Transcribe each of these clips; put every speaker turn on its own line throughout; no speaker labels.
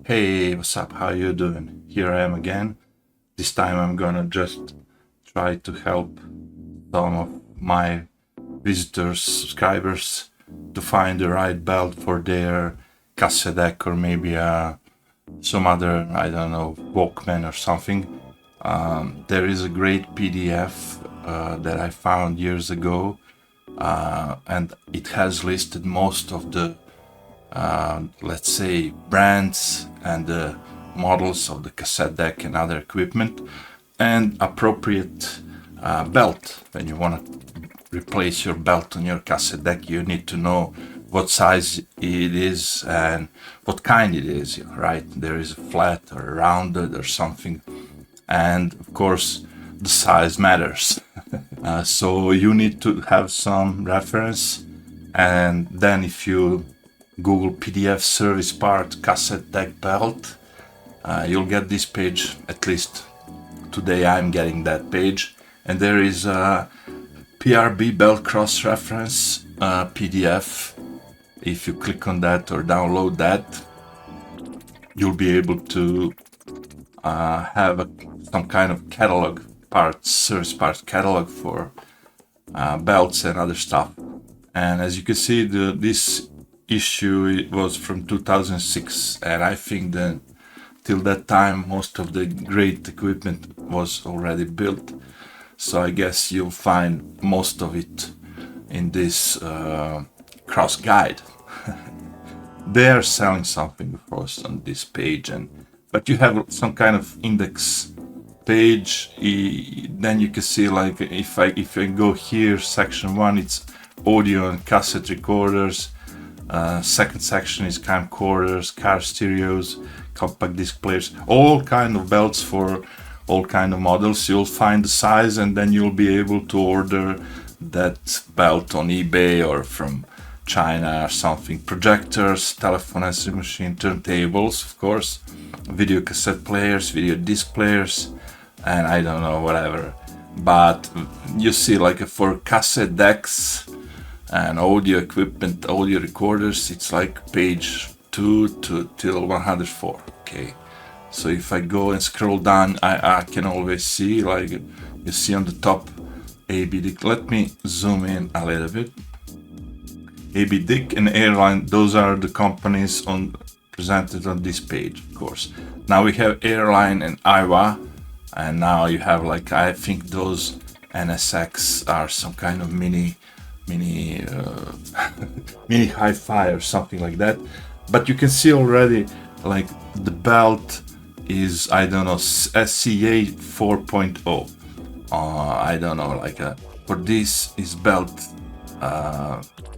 Hey, what's up? How you doing? Here I am again. This time I'm gonna just try to help some of my visitors, subscribers, to find the right belt for their cassette deck or maybe some other, I don't know, walkman or something. There is a great PDF that I found years ago, and it has listed most of the let's say brands and the models of the cassette deck and other equipment, and appropriate belt. When you want to replace your belt on your cassette deck, you need to know what size it is and what kind it is, right? There is a flat or rounded or something, and of course the size matters. So you need to have some reference, and then if you Google PDF service part cassette deck belt, you'll get this page. At least today I'm getting that page, and there is a PRB belt cross reference PDF. If you click on that or download that, you'll be able to have some kind of catalog parts, service parts catalog for belts and other stuff. And as you can see, this issue was from 2006, and I think that till that time most of the great equipment was already built, so I guess you'll find most of it in this cross guide. They are selling something, of course, on this page, but you have some kind of index page. Then you can see, like, if I go here, section 1, it's audio and cassette recorders. Second section is camcorders, car stereos, compact disc players, all kind of belts for all kind of models. You'll find the size, and then you'll be able to order that belt on eBay or from China or something. Projectors, telephone answering machine, turntables, of course, video cassette players, video disc players, and I don't know, whatever. But you see, like, for cassette decks and audio equipment, audio recorders, it's like page 2 till 104. Okay, so if I go and scroll down, I can always see, like, you see on the top AB Dick. Let me zoom in a little bit. AB Dick and Airline, those are the companies presented on this page, of course. Now we have Airline and Iowa, and now you have, like, I think those NSX are some kind of mini hi-fi or something like that. But you can see already, like, the belt is, I don't know, SCA 4.0. I don't know, like, for this is belt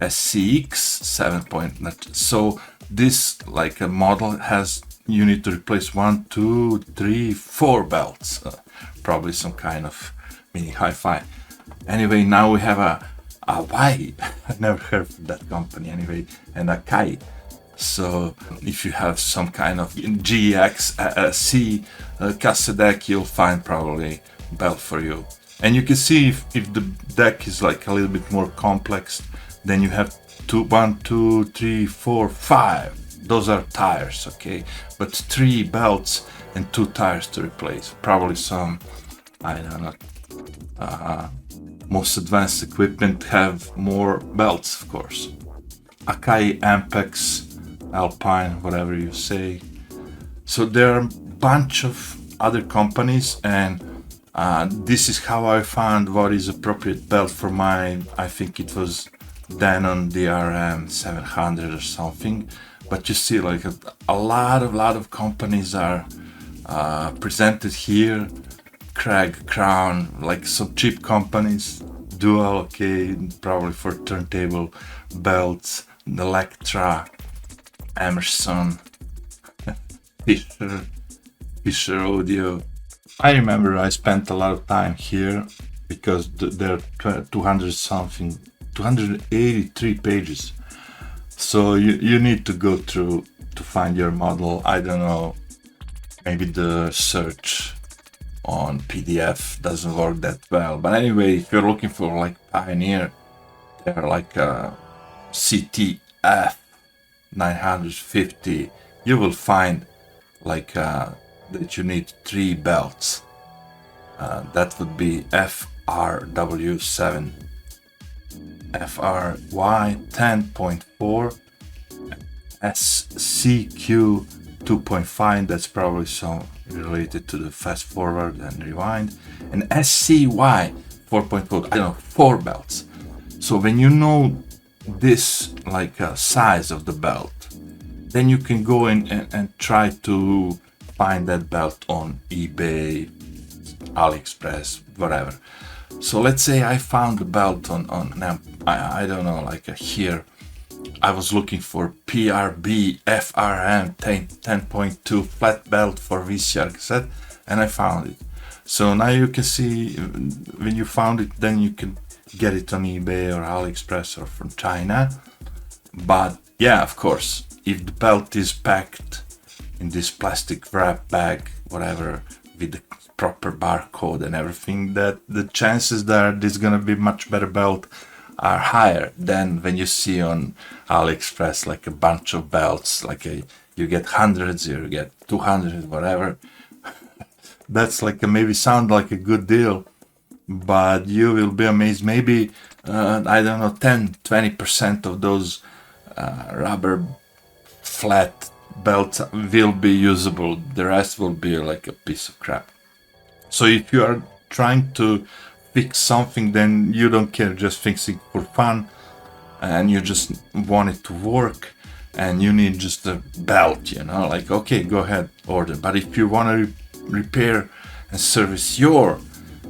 SCX 7.0. So this, like, a model has, you need to replace 1, 2, 3, 4 belts. Probably some kind of mini hi-fi. Anyway, now we have a Y. I never heard of that company anyway, and a Kai. So if you have some kind of GX cassette deck, you'll find probably belt for you. And you can see if the deck is, like, a little bit more complex, then you have 1, 2, 3, 4, 5. Those are tires, okay? But 3 belts and 2 tires to replace. Probably some, I don't know, most advanced equipment have more belts, of course. Akai, Ampex, Alpine, whatever you say. So there are a bunch of other companies, and this is how I found what is appropriate belt for my, I think it was Denon DRM 700 or something. But you see, like, a lot of companies are presented here. Craig, Crown, like some cheap companies, Dual, okay, probably for turntable belts, Electra, Emerson, Fisher Audio. I remember I spent a lot of time here because there are 283 pages. So you need to go through to find your model. I don't know, maybe the search on PDF doesn't work that well. But anyway, if you're looking for, like, Pioneer, they're like CTF 950, you will find like that you need 3 belts. That would be FRW7, FRY 10.4, SCQ 2.5, that's probably some related to the fast forward and rewind, and SCY 4.4, I don't know, 4 belts. So when you know this like size of the belt, then you can go in and try to find that belt on eBay, AliExpress, whatever. So let's say I found the belt on now, I don't know, like here I was looking for PRB FRM 10.2 flat belt for VCR cassette, and I found it. So now you can see when you found it, then you can get it on eBay or AliExpress or from China. But yeah, of course, if the belt is packed in this plastic wrap bag, whatever, with the proper barcode and everything, that the chances that this gonna be much better belt are higher than when you see on AliExpress like a bunch of belts, like you get hundreds, you get 200, whatever. That's like maybe sound like a good deal, but you will be amazed. Maybe I don't know, 10-20% of those rubber flat belts will be usable. The rest will be like a piece of crap. So if you are trying to fix something, then you don't care, just fix it for fun, and you just want it to work, and you need just a belt, you know, like, okay, go ahead, order. But if you want to repair and service your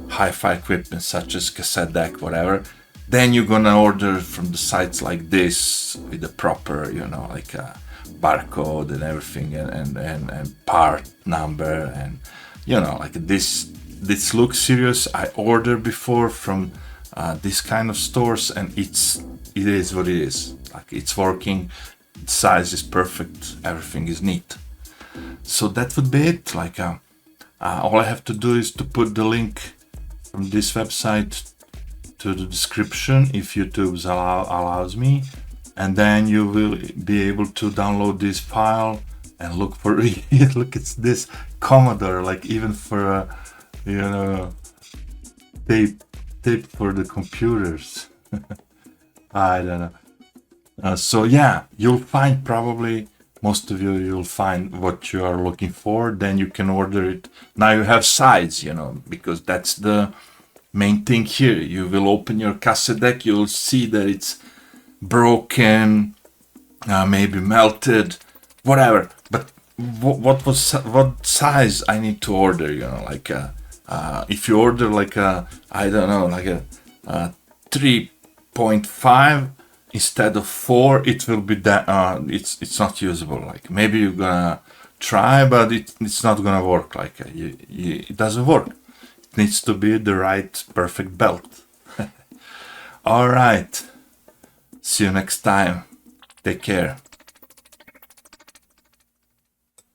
hi-fi equipment such as cassette deck, whatever, then you're gonna order from the sites like this with the proper, you know, like a barcode and everything, and part number, and you know, like this looks serious. I ordered before from this kind of stores, and it is what it is. Like, it's working, the size is perfect, everything is neat. So that would be it. Like all I have to do is to put the link from this website to the description if YouTube allows me, and then you will be able to download this file and look for it. Look, it's this Commodore, like even for a, you know, tape for the computers. I don't know. So yeah, you'll find, probably most of you'll find what you are looking for. Then you can order it. Now you have size, you know, because that's the main thing here. You will open your cassette deck, you'll see that it's broken, maybe melted, whatever. But what size I need to order, you know, like if you order like a, I don't know, like a 3.5 instead of 4, it will be that it's not usable. Like, maybe you're gonna try, but it's not gonna work. Like it doesn't work. It needs to be the right perfect belt. All right, see you next time. Take care.